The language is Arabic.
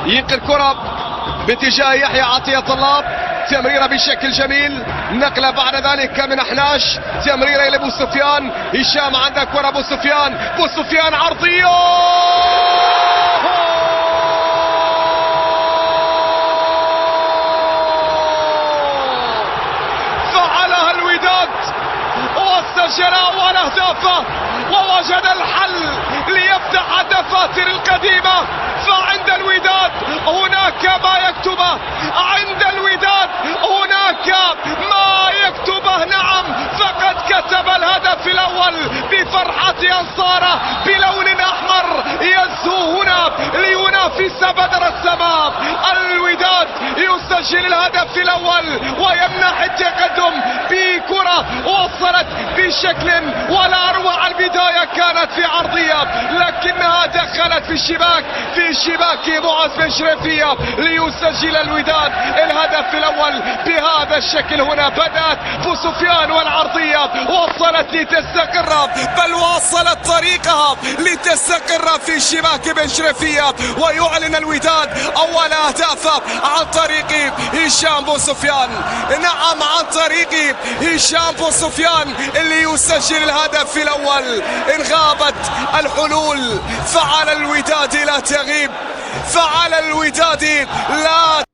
ينقل كرة باتجاه يحيى عطية الله، تمريرة بشكل جميل، نقلة بعد ذلك من أحناش، تمريرة إلى أبو سفيان. هشام عندك كرة أبو سفيان، أبو سفيان عرضية فعلها الوداد وسجل أول أهدافه ووجد الحل ليفتح الدفاتر القديمة. فعند الوداد هناك ما يكتبه، عند الوداد هناك ما يكتبه. نعم، فقد كتب الهدف الأول بفرحة أنصاره بلون أحمر يزهو هنا لينافس بدر السماء. الوداد يسجل الهدف الأول ويمنح التقدم بكرة وصلت بشكل ولا أروع. البداية كانت في عرضية لكنها دخلت في الشباك، في شباك معز بن شريفية ليسجل الوداد الهدف الأول بهذا الشكل. هنا بدأت أبو سفيان والعرضية وصلت لتستقر، بل واصلت طريقها لتستقر في شباك بن شريفية، ويعلن الوداد أول أهدافه عن طريق هشام بن سفيان. نعم، عن طريق هشام بن سفيان اللي يسجل الهدف الأول. إن غابت الحلول فعلى الوداد لا تغيب، فعلى الوداد لا